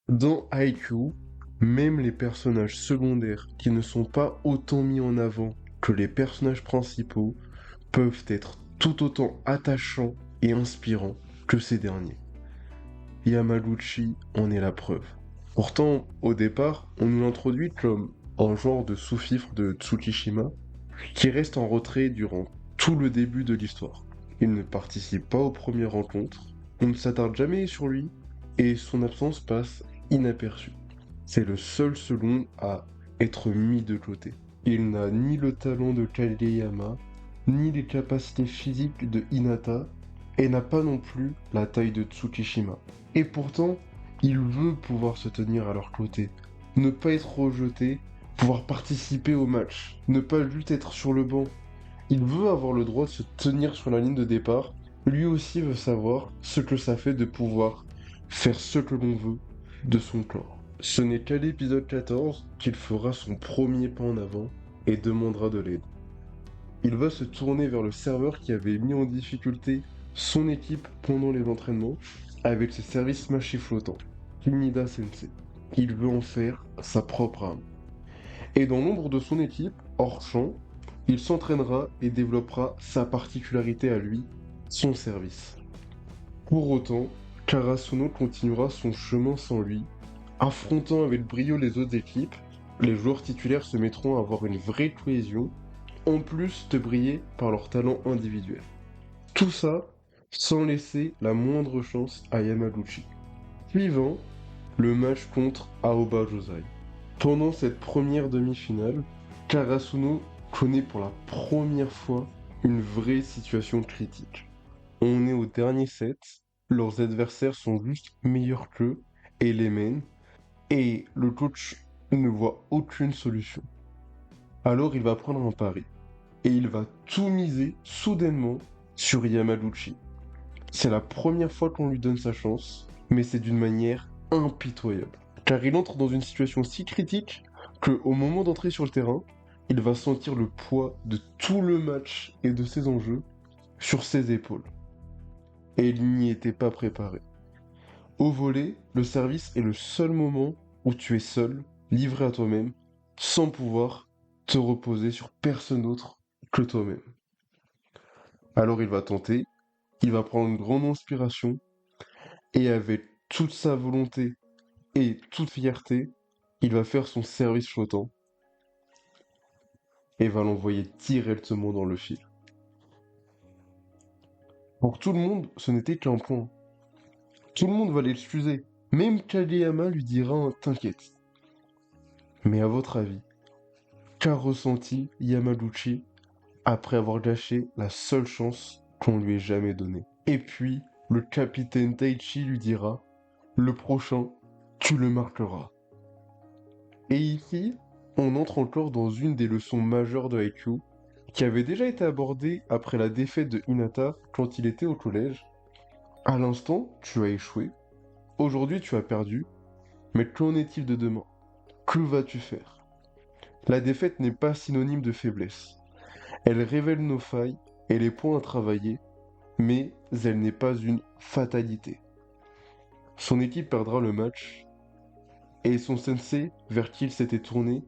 Dans IQ, même les personnages secondaires qui ne sont pas autant mis en avant que les personnages principaux peuvent être tout autant attachants et inspirants que ces derniers. Yamaguchi en est la preuve. Pourtant, au départ, on nous l'introduit comme un genre de sous-fifre de Tsukishima qui reste en retrait durant tout le début de l'histoire. Il ne participe pas aux premières rencontres, on ne s'attarde jamais sur lui, et son absence passe inaperçue. C'est le seul second à être mis de côté. Il n'a ni le talent de Kageyama, ni les capacités physiques de Hinata, et n'a pas non plus la taille de Tsukishima. Et pourtant, il veut pouvoir se tenir à leur côté, ne pas être rejeté, pouvoir participer au match, ne pas juste être sur le banc. Il veut avoir le droit de se tenir sur la ligne de départ. Lui aussi veut savoir ce que ça fait de pouvoir faire ce que l'on veut de son corps. Ce n'est qu'à l'épisode 14 qu'il fera son premier pas en avant et demandera de l'aide. Il va se tourner vers le serveur qui avait mis en difficulté son équipe pendant les entraînements avec ses services machis flottants, Kimida Sensei. Il veut en faire sa propre arme. Et dans l'ombre de son équipe, hors champ, il s'entraînera et développera sa particularité à lui, son service. Pour autant, Karasuno continuera son chemin sans lui, affrontant avec brio les autres équipes. Les joueurs titulaires se mettront à avoir une vraie cohésion, en plus de briller par leur talent individuel. Tout ça sans laisser la moindre chance à Yamaguchi. Suivant, le match contre Aoba Josai. Pendant cette première demi-finale, Karasuno connaît pour la première fois une vraie situation critique. On est au dernier set, leurs adversaires sont juste meilleurs qu'eux et les mènent, et le coach ne voit aucune solution. Alors il va prendre un pari, et il va tout miser soudainement sur Yamaguchi. C'est la première fois qu'on lui donne sa chance, mais c'est d'une manière impitoyable. Car il entre dans une situation si critique qu'au moment d'entrer sur le terrain, il va sentir le poids de tout le match et de ses enjeux sur ses épaules. Et il n'y était pas préparé. Au volley, le service est le seul moment où tu es seul, livré à toi-même, sans pouvoir te reposer sur personne d'autre que toi-même. Alors il va tenter, il va prendre une grande inspiration, et avec toute sa volonté et toute fierté, il va faire son service flottant et va l'envoyer directement dans le fil. Pour tout le monde, ce n'était qu'un point. Tout le monde va l'excuser. Même Kageyama lui dira un t'inquiète. Mais à votre avis, qu'a ressenti Yamaguchi après avoir gâché la seule chance qu'on lui ait jamais donnée? Et puis, le capitaine Taichi lui dira, le prochain, tu le marqueras. Et ici, on entre encore dans une des leçons majeures de Haikyuu, qui avait déjà été abordée après la défaite de Hinata quand il était au collège. À l'instant, tu as échoué. Aujourd'hui, tu as perdu. Mais qu'en est-il de demain? Que vas-tu faire? La défaite n'est pas synonyme de faiblesse. Elle révèle nos failles et les points à travailler, mais elle n'est pas une fatalité. Son équipe perdra le match, et son sensei, vers qui il s'était tourné,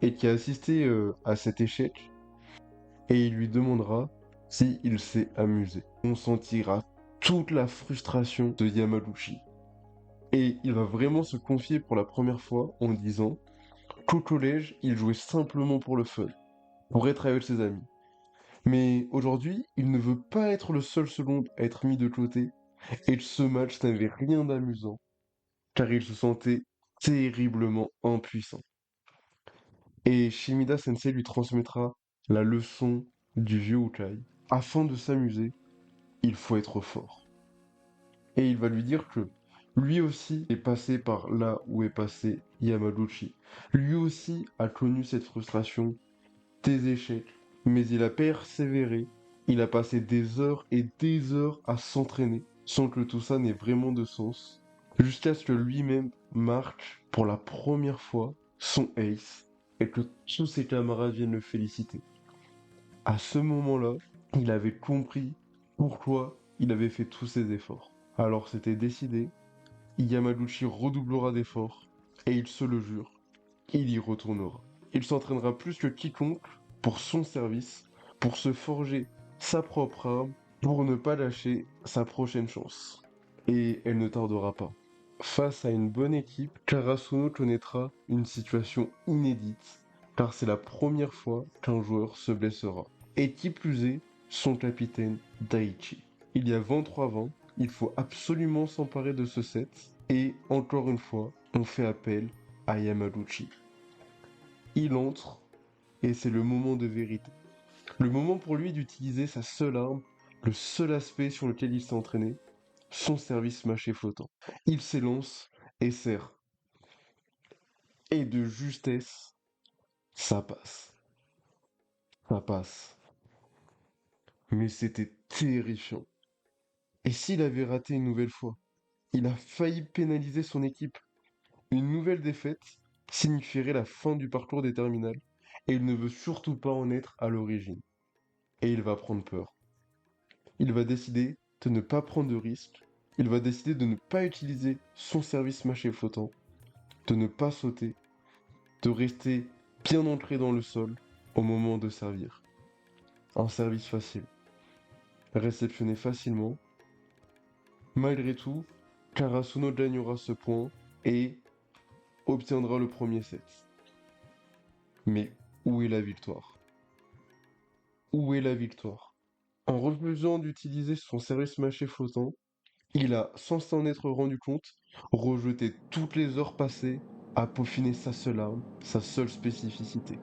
et qui a assisté à cet échec, et il lui demandera si il s'est amusé. On sentira toute la frustration de Yamaguchi. Et il va vraiment se confier pour la première fois en disant qu'au collège, il jouait simplement pour le fun, pour être avec ses amis. Mais aujourd'hui, il ne veut pas être le seul second à être mis de côté, et ce match n'avait rien d'amusant, car il se sentait terriblement impuissant. Et Shimida Sensei lui transmettra la leçon du vieux Ukai. Afin de s'amuser, il faut être fort. Et il va lui dire que lui aussi est passé par là où est passé Yamaguchi. Lui aussi a connu cette frustration, des échecs, mais il a persévéré. Il a passé des heures et des heures à s'entraîner sans que tout ça n'ait vraiment de sens, jusqu'à ce que lui-même marque pour la première fois son ace et que tous ses camarades viennent le féliciter. À ce moment-là, il avait compris pourquoi il avait fait tous ces efforts. Alors c'était décidé, Yamaguchi redoublera d'efforts, et il se le jure, il y retournera. Il s'entraînera plus que quiconque pour son service, pour se forger sa propre arme, pour ne pas lâcher sa prochaine chance. Et elle ne tardera pas. Face à une bonne équipe, Karasuno connaîtra une situation inédite, car c'est la première fois qu'un joueur se blessera. Et qui plus est, son capitaine Daichi. Il y a 23-20, il faut absolument s'emparer de ce set, et encore une fois, on fait appel à Yamaguchi. Il entre, et c'est le moment de vérité. Le moment pour lui d'utiliser sa seule arme, le seul aspect sur lequel il s'est entraîné, son service mâché flottant. Il s'élance et serre. Et de justesse, ça passe. Ça passe. Mais c'était terrifiant. Et s'il avait raté une nouvelle fois? Il a failli pénaliser son équipe. Une nouvelle défaite signifierait la fin du parcours des terminales. Et il ne veut surtout pas en être à l'origine. Et il va prendre peur. Il va décider de ne pas prendre de risques. Il va décider de ne pas utiliser son service mâché flottant, de ne pas sauter, de rester bien ancré dans le sol au moment de servir. Un service facile, réceptionné facilement. Malgré tout, Karasuno gagnera ce point et obtiendra le premier set. Mais où est la victoire? Où est la victoire? En refusant d'utiliser son service mâché flottant, il a, sans s'en être rendu compte, rejeté toutes les heures passées à peaufiner sa seule arme, sa seule spécificité.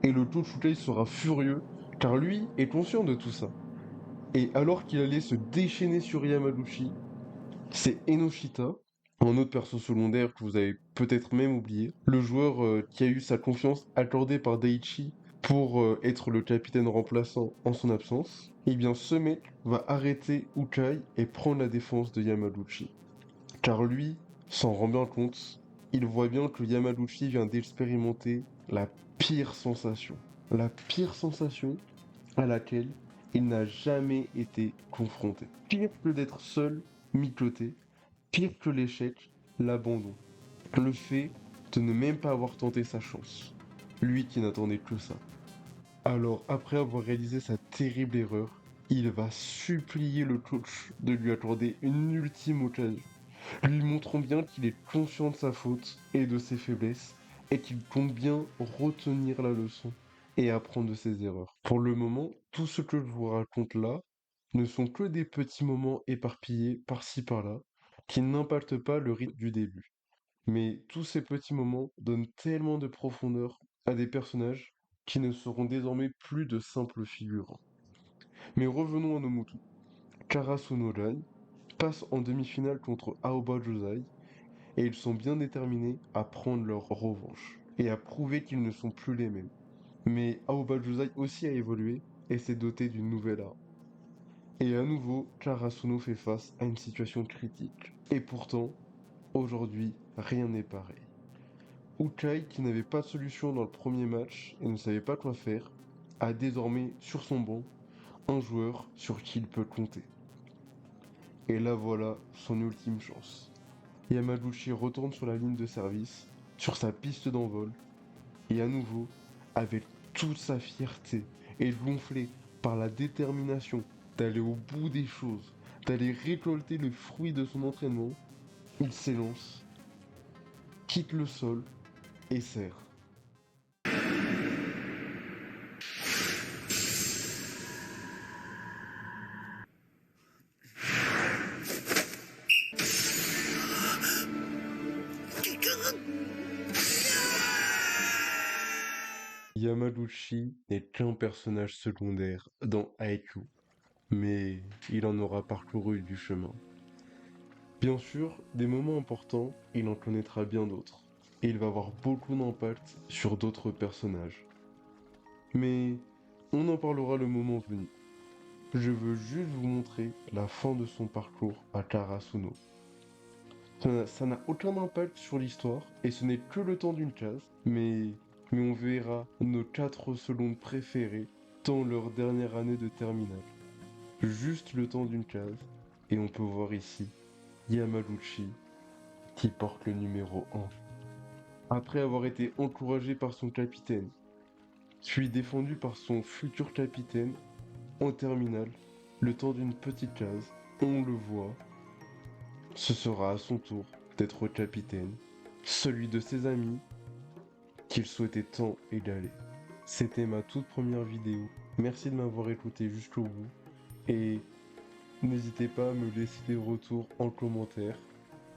Et le coach Shukai sera furieux, car lui est conscient de tout ça. Et alors qu'il allait se déchaîner sur Yamaguchi, c'est Enoshita, un autre perso secondaire que vous avez peut-être même oublié, le joueur qui a eu sa confiance accordée par Daichi pour être le capitaine remplaçant en son absence. Et bien ce mec va arrêter Ukai et prendre la défense de Yamaguchi. Car lui s'en rend bien compte, il voit bien que Yamaguchi vient d'expérimenter la pire sensation. La pire sensation à laquelle il n'a jamais été confronté. Pire que d'être seul, micoté, pire que l'échec, l'abandon. Le fait de ne même pas avoir tenté sa chance. Lui qui n'attendait que ça. Alors, après avoir réalisé sa terrible erreur, il va supplier le coach de lui accorder une ultime occasion, lui montrant bien qu'il est conscient de sa faute et de ses faiblesses, et qu'il compte bien retenir la leçon et apprendre de ses erreurs. Pour le moment, tout ce que je vous raconte là ne sont que des petits moments éparpillés par-ci par-là, qui n'impactent pas le rythme du début. Mais tous ces petits moments donnent tellement de profondeur à des personnages qui ne seront désormais plus de simples figurants. Mais revenons à Nomutu. Karasuno gagne, passe en demi-finale contre Aoba Josai, et ils sont bien déterminés à prendre leur revanche, et à prouver qu'ils ne sont plus les mêmes. Mais Aoba Josai aussi a évolué, et s'est doté d'une nouvelle arme. Et à nouveau, Karasuno fait face à une situation critique. Et pourtant, aujourd'hui, rien n'est pareil. Ukai, qui n'avait pas de solution dans le premier match et ne savait pas quoi faire, a désormais sur son banc un joueur sur qui il peut compter. Et là voilà son ultime chance. Yamaguchi retourne sur la ligne de service, sur sa piste d'envol, et à nouveau, avec toute sa fierté et gonflé par la détermination d'aller au bout des choses, d'aller récolter le fruit de son entraînement, il s'élance, quitte le sol et serre. Yamaguchi n'est qu'un personnage secondaire dans Haikyuu, mais il en aura parcouru du chemin. Bien sûr, des moments importants, il en connaîtra bien d'autres, et il va avoir beaucoup d'impact sur d'autres personnages. Mais on en parlera le moment venu. Je veux juste vous montrer la fin de son parcours à Karasuno. Ça n'a aucun impact sur l'histoire, et ce n'est que le temps d'une case, mais on verra nos 4 secondes préférées dans leur dernière année de terminale. Juste le temps d'une case, et on peut voir ici Yamaguchi qui porte le numéro 1. Après avoir été encouragé par son capitaine, puis défendu par son futur capitaine en terminale, le temps d'une petite case, on le voit, ce sera à son tour d'être capitaine, celui de ses amis qu'il souhaitait tant égaler. C'était ma toute première vidéo. Merci de m'avoir écouté jusqu'au bout et n'hésitez pas à me laisser des retours en commentaire.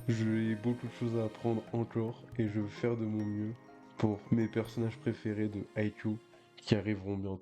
J'ai beaucoup de choses à apprendre encore et je veux faire de mon mieux pour mes personnages préférés de Haikyuu qui arriveront bientôt.